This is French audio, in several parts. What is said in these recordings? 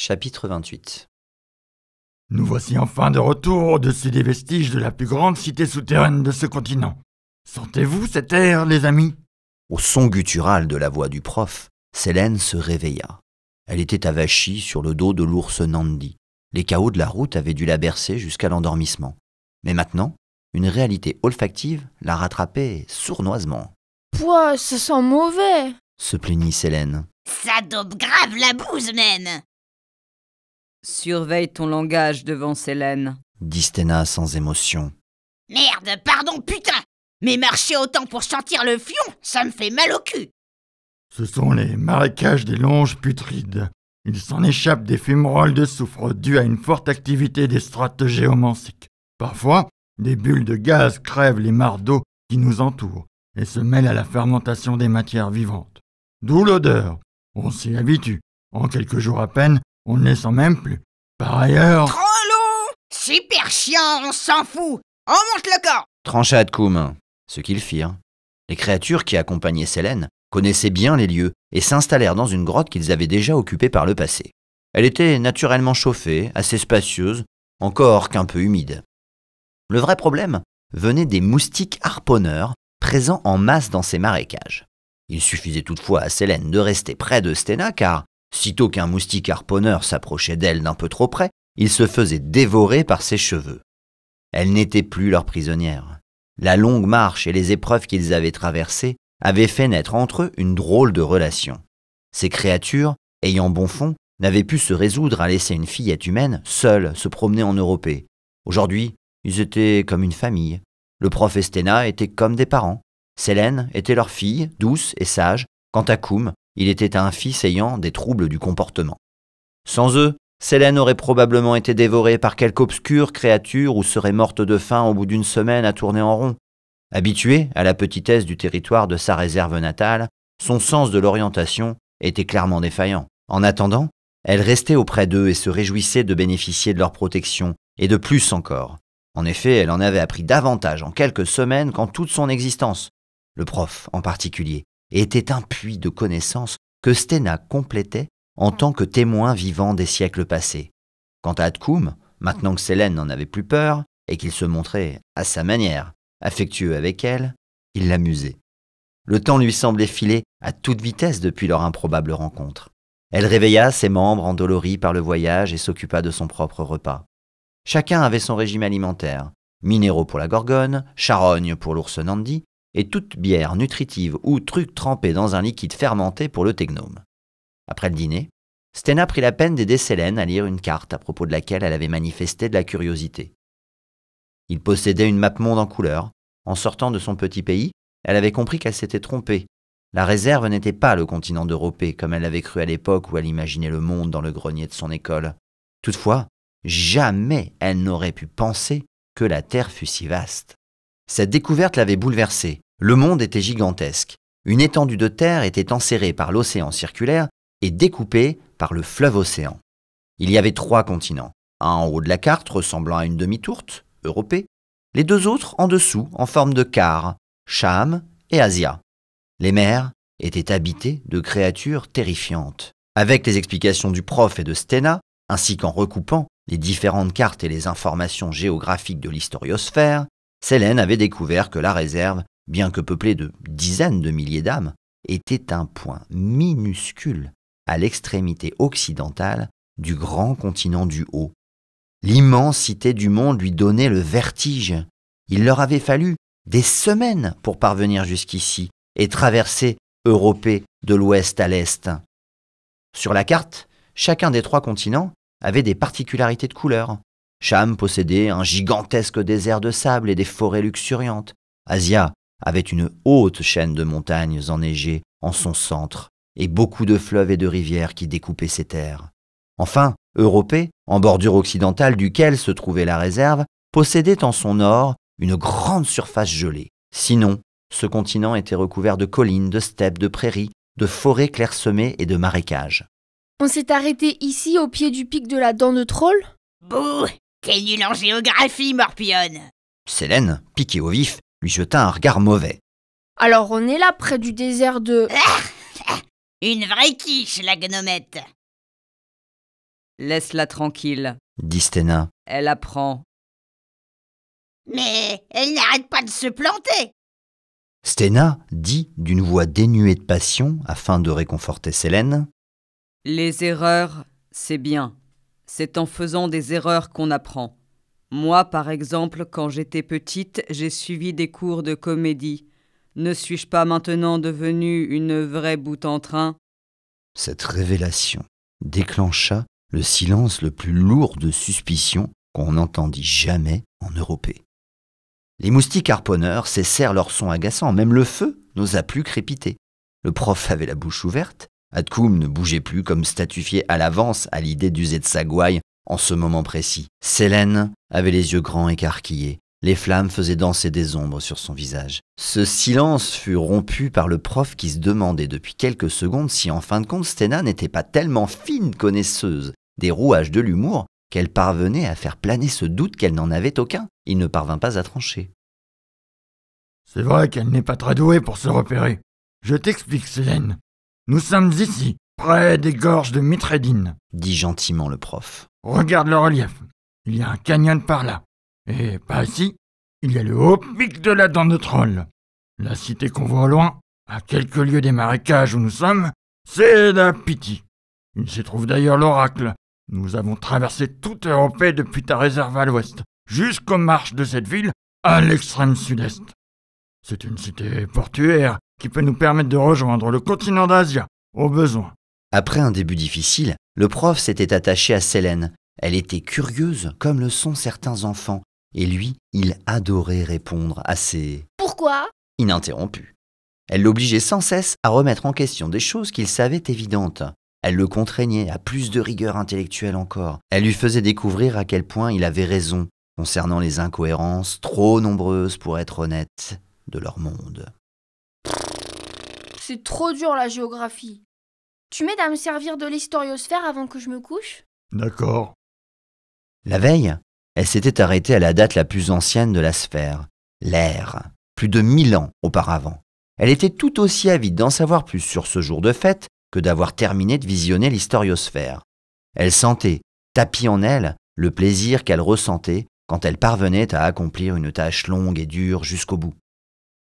Chapitre 28. Nous voici enfin de retour au-dessus des vestiges de la plus grande cité souterraine de ce continent. Sentez-vous cet air, les amis ? Au son guttural de la voix du prof, Sélène se réveilla. Elle était avachie sur le dos de l'ours Nandi. Les cahots de la route avaient dû la bercer jusqu'à l'endormissement. Mais maintenant, une réalité olfactive la rattrapait sournoisement. « Pouah, ça sent mauvais !» se plaignit Sélène. « Ça dope grave la bouse, même !» Surveille ton langage devant Sélène, dit Stena sans émotion. « Merde, pardon, putain ! Mais marcher autant pour sentir le fion, ça me fait mal au cul !» Ce sont les marécages des longes putrides. Il s'en échappe des fumerolles de soufre dues à une forte activité des strates géomantiques. Parfois, des bulles de gaz crèvent les mares d'eau qui nous entourent et se mêlent à la fermentation des matières vivantes. D'où l'odeur. On s'y habitue. En quelques jours à peine, on ne les sent même plus. Par ailleurs... Trop long ! Super chiant, on s'en fout ! On monte le corps ! Trancha Atkoum, ce qu'ils firent. Les créatures qui accompagnaient Sélène connaissaient bien les lieux et s'installèrent dans une grotte qu'ils avaient déjà occupée par le passé. Elle était naturellement chauffée, assez spacieuse, encore qu'un peu humide. Le vrai problème venait des moustiques harponneurs présents en masse dans ces marécages. Il suffisait toutefois à Sélène de rester près de Stena car, sitôt qu'un moustique harponneur s'approchait d'elle d'un peu trop près, il se faisait dévorer par ses cheveux. Elle n'était plus leur prisonnière. La longue marche et les épreuves qu'ils avaient traversées avaient fait naître entre eux une drôle de relation. Ces créatures, ayant bon fond, n'avaient pu se résoudre à laisser une fillette humaine seule se promener en Europée. Aujourd'hui, ils étaient comme une famille. Le prof et Stena étaient comme des parents. Sélène était leur fille, douce et sage. Quant à Koum, il était un fils ayant des troubles du comportement. Sans eux, Sélène aurait probablement été dévorée par quelque obscure créature ou serait morte de faim au bout d'une semaine à tourner en rond. Habituée à la petitesse du territoire de sa réserve natale, son sens de l'orientation était clairement défaillant. En attendant, elle restait auprès d'eux et se réjouissait de bénéficier de leur protection, et de plus encore. En effet, elle en avait appris davantage en quelques semaines qu'en toute son existence. Le prof, en particulier, était un puits de connaissances que Stena complétait en tant que témoin vivant des siècles passés. Quant à Atkoum, maintenant que Sélène n'en avait plus peur et qu'il se montrait, à sa manière, affectueux avec elle, il l'amusait. Le temps lui semblait filer à toute vitesse depuis leur improbable rencontre. Elle réveilla ses membres endoloris par le voyage et s'occupa de son propre repas. Chacun avait son régime alimentaire, minéraux pour la gorgone, charogne pour l'ours Nandi, et toute bière nutritive ou truc trempé dans un liquide fermenté pour le technome. Après le dîner, Stena prit la peine d'aider Sélène à lire une carte à propos de laquelle elle avait manifesté de la curiosité. Il possédait une map monde en couleur. En sortant de son petit pays, elle avait compris qu'elle s'était trompée. La réserve n'était pas le continent d'Europée comme elle l'avait cru à l'époque où elle imaginait le monde dans le grenier de son école. Toutefois, jamais elle n'aurait pu penser que la Terre fût si vaste. Cette découverte l'avait bouleversée. Le monde était gigantesque. Une étendue de terre était enserrée par l'océan circulaire et découpée par le fleuve océan. Il y avait 3 continents, un en haut de la carte ressemblant à une demi-tourte, Europée, les 2 autres en dessous en forme de quart, Cham et Asia. Les mers étaient habitées de créatures terrifiantes. Avec les explications du prof et de Stena, ainsi qu'en recoupant les différentes cartes et les informations géographiques de l'historiosphère, Sélène avait découvert que la réserve, bien que peuplée de dizaines de milliers d'âmes, était un point minuscule à l'extrémité occidentale du grand continent du Haut. L'immensité du monde lui donnait le vertige. Il leur avait fallu des semaines pour parvenir jusqu'ici et traverser Europée de l'ouest à l'est. Sur la carte, chacun des 3 continents avait des particularités de couleur. Cham possédait un gigantesque désert de sable et des forêts luxuriantes. Asia avait une haute chaîne de montagnes enneigées en son centre et beaucoup de fleuves et de rivières qui découpaient ses terres. Enfin, Europée, en bordure occidentale duquel se trouvait la réserve, possédait en son nord une grande surface gelée. Sinon, ce continent était recouvert de collines, de steppes, de prairies, de forêts clairsemées et de marécages. On s'est arrêté ici au pied du pic de la dent de troll ? Bouh, t'es nul en géographie, Morpionne. Sélène, piquée au vif, lui jeta un regard mauvais. Alors on est là près du désert de... Une vraie quiche, la gnomette. Laisse-la tranquille. dit Stena. Elle apprend. Mais elle n'arrête pas de se planter. Stena dit d'une voix dénuée de passion afin de réconforter Sélène. Les erreurs, c'est bien. C'est en faisant des erreurs qu'on apprend. Moi, par exemple, quand j'étais petite, j'ai suivi des cours de comédie. Ne suis-je pas maintenant devenue une vraie boute-en-train ? Cette révélation déclencha le silence le plus lourd de suspicion qu'on n'entendit jamais en Europée. Les moustiques harponneurs cessèrent leur son agaçant, même le feu n'osa plus crépiter. Le prof avait la bouche ouverte, Atkoum ne bougeait plus comme statufié à l'avance à l'idée d'user de sa gouaille en ce moment précis. Sélène avait les yeux grands écarquillés, les flammes faisaient danser des ombres sur son visage. Ce silence fut rompu par le prof qui se demandait depuis quelques secondes si en fin de compte Stena n'était pas tellement fine connaisseuse des rouages de l'humour qu'elle parvenait à faire planer ce doute qu'elle n'en avait aucun. Il ne parvint pas à trancher. C'est vrai qu'elle n'est pas très douée pour se repérer. Je t'explique, Sélène. Nous sommes ici, près des gorges de Mithrédine. Dit gentiment le prof. Regarde le relief. Il y a un canyon par là. Et par ici, il y a le haut pic de la Dent de Troll. La cité qu'on voit au loin, à quelques lieues des marécages où nous sommes, c'est la Pythie. Il s'y trouve d'ailleurs l'oracle. Nous avons traversé toute Europée depuis ta réserve à l'ouest, jusqu'aux marches de cette ville, à l'extrême sud-est. C'est une cité portuaire qui peut nous permettre de rejoindre le continent d'Asie, au besoin. Après un début difficile, le prof s'était attaché à Sélène. Elle était curieuse, comme le sont certains enfants, et lui, il adorait répondre à ses « Pourquoi ?» ininterrompus. Elle l'obligeait sans cesse à remettre en question des choses qu'il savait évidentes. Elle le contraignait à plus de rigueur intellectuelle encore. Elle lui faisait découvrir à quel point il avait raison concernant les incohérences, trop nombreuses pour être honnête, de leur monde. C'est trop dur la géographie. Tu m'aides à me servir de l'historiosphère avant que je me couche ? D'accord. La veille, elle s'était arrêtée à la date la plus ancienne de la sphère, l'ère, plus de 1000 ans auparavant. Elle était tout aussi avide d'en savoir plus sur ce jour de fête que d'avoir terminé de visionner l'historiosphère. Elle sentait, tapis en elle, le plaisir qu'elle ressentait quand elle parvenait à accomplir une tâche longue et dure jusqu'au bout.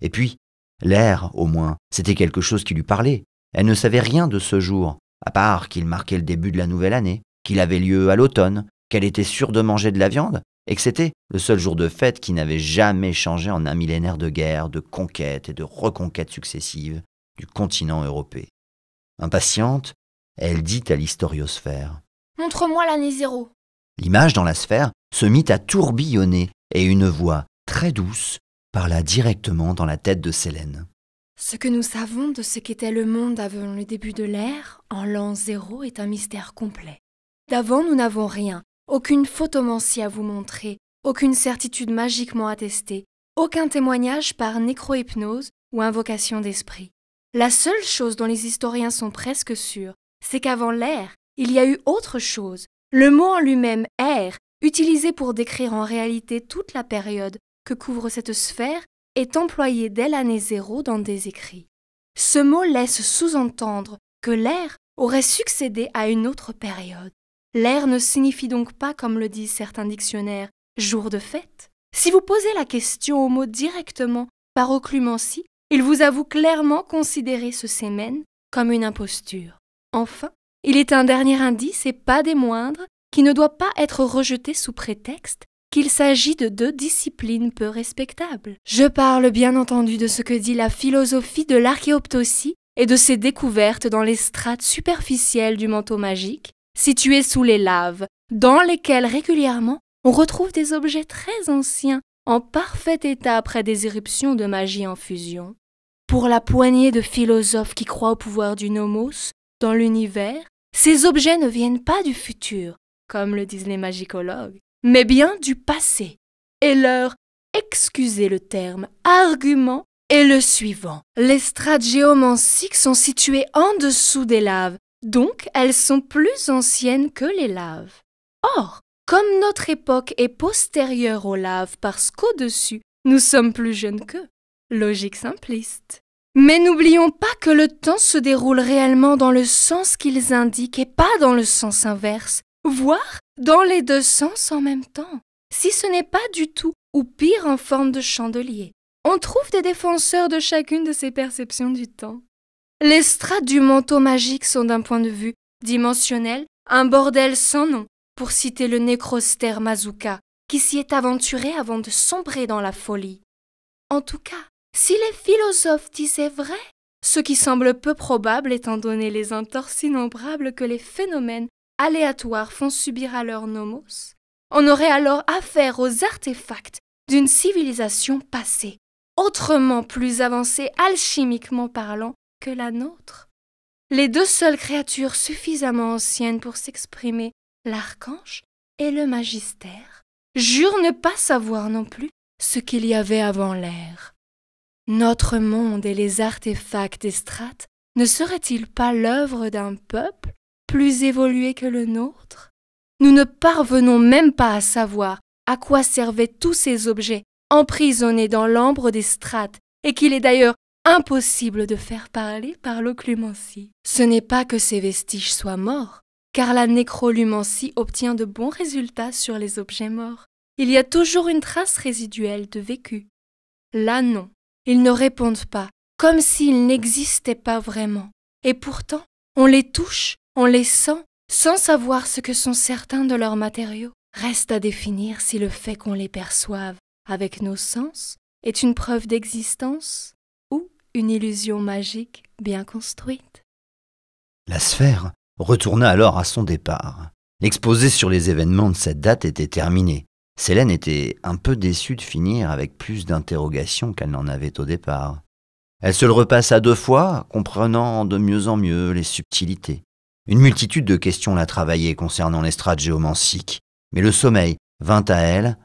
Et puis, l'air, au moins, c'était quelque chose qui lui parlait. Elle ne savait rien de ce jour, à part qu'il marquait le début de la nouvelle année, qu'il avait lieu à l'automne, qu'elle était sûre de manger de la viande, et que c'était le seul jour de fête qui n'avait jamais changé en un millénaire de guerre, de conquêtes et de reconquêtes successives du continent européen. Impatiente, elle dit à l'historiosphère. « Montre-moi l'année 0. » L'image dans la sphère se mit à tourbillonner et une voix très douce parla directement dans la tête de Sélène. Ce que nous savons de ce qu'était le monde avant le début de l'ère, en l'an 0, est un mystère complet. D'avant, nous n'avons rien, aucune photomancie à vous montrer, aucune certitude magiquement attestée, aucun témoignage par nécrohypnose ou invocation d'esprit. La seule chose dont les historiens sont presque sûrs, c'est qu'avant l'ère, il y a eu autre chose. Le mot en lui-même, ère, utilisé pour décrire en réalité toute la période que couvre cette sphère, est employé dès l'année 0 dans des écrits. Ce mot laisse sous-entendre que l'ère aurait succédé à une autre période. L'ère ne signifie donc pas, comme le disent certains dictionnaires, jour de fête. Si vous posez la question au mot directement par occlumencie, il vous avoue clairement considérer ce sémène comme une imposture. Enfin, il est un dernier indice, et pas des moindres, qui ne doit pas être rejeté sous prétexte qu'il s'agit de deux disciplines peu respectables. Je parle bien entendu de ce que dit la philosophie de l'archéoptosie et de ses découvertes dans les strates superficielles du manteau magique, situées sous les laves, dans lesquelles régulièrement on retrouve des objets très anciens en parfait état après des éruptions de magie en fusion. Pour la poignée de philosophes qui croient au pouvoir du nomos dans l'univers, ces objets ne viennent pas du futur, comme le disent les magicologues, mais bien du passé. Et leur, excusez le terme, argument est le suivant. Les strates géomanciques sont situées en dessous des laves, donc elles sont plus anciennes que les laves. Or, comme notre époque est postérieure aux laves parce qu'au-dessus, nous sommes plus jeunes qu'eux. Logique simpliste. Mais n'oublions pas que le temps se déroule réellement dans le sens qu'ils indiquent et pas dans le sens inverse, voire dans les deux sens en même temps, si ce n'est pas du tout ou pire en forme de chandelier. On trouve des défenseurs de chacune de ces perceptions du temps. Les strates du manteau magique sont d'un point de vue dimensionnel un bordel sans nom, pour citer le nécrostère Mazuka, qui s'y est aventuré avant de sombrer dans la folie. En tout cas, si les philosophes disaient vrai, ce qui semble peu probable étant donné les entorses innombrables que les phénomènes aléatoires font subir à leurs nomos, on aurait alors affaire aux artefacts d'une civilisation passée, autrement plus avancée alchimiquement parlant que la nôtre. Les deux seules créatures suffisamment anciennes pour s'exprimer, l'archange et le magistère, jurent ne pas savoir non plus ce qu'il y avait avant l'ère. Notre monde et les artefacts des strates ne seraient-ils pas l'œuvre d'un peuple plus évolué que le nôtre? Nous ne parvenons même pas à savoir à quoi servaient tous ces objets emprisonnés dans l'ambre des strates et qu'il est d'ailleurs impossible de faire parler par l'occlumencie. Ce n'est pas que ces vestiges soient morts, car la nécrolumencie obtient de bons résultats sur les objets morts. Il y a toujours une trace résiduelle de vécu. Là non, ils ne répondent pas, comme s'ils n'existaient pas vraiment. Et pourtant, on les touche, on les sent, sans savoir ce que sont certains de leurs matériaux. Reste à définir si le fait qu'on les perçoive avec nos sens est une preuve d'existence ou une illusion magique bien construite. La sphère retourna alors à son départ. L'exposé sur les événements de cette date était terminé. Sélène était un peu déçue de finir avec plus d'interrogations qu'elle n'en avait au départ. Elle se le repassa 2 fois, comprenant de mieux en mieux les subtilités. Une multitude de questions la travaillaient concernant les strates géomanciques, mais le sommeil vint à elle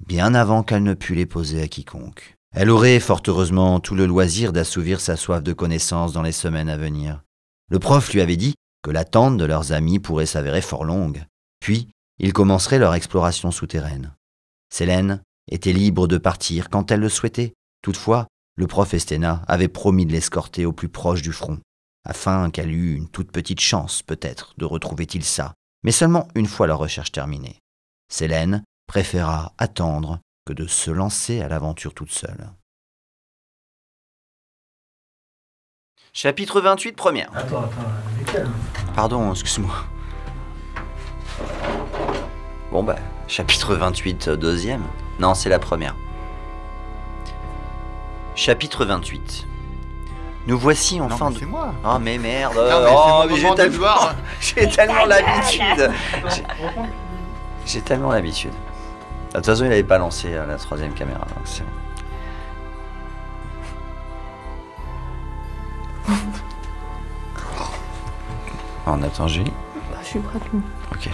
bien avant qu'elle ne pût les poser à quiconque. Elle aurait, fort heureusement, tout le loisir d'assouvir sa soif de connaissances dans les semaines à venir. Le prof lui avait dit que l'attente de leurs amis pourrait s'avérer fort longue. Puis, ils commenceraient leur exploration souterraine. Sélène était libre de partir quand elle le souhaitait. Toutefois, le prof Esténa avait promis de l'escorter au plus proche du front, afin qu'elle eût une toute petite chance, peut-être, de retrouver Tilsa, mais seulement une fois leur recherche terminée. Sélène préféra attendre que de se lancer à l'aventure toute seule. Chapitre 28, première. Attends, nickel. Pardon, excuse-moi. Bon bah, chapitre 28, deuxième. Non, c'est la première. Chapitre 28. Nous voici enfin... Non, mais c'est moi. Oh mais merde. Non, mais Oh, c'est mon mais moment de gloire. j'ai tellement l'habitude. J'ai tellement l'habitude. De toute façon, il n'avait pas lancé la 3e caméra, donc c'est bon. On attend Julie. Je suis prête. Ok.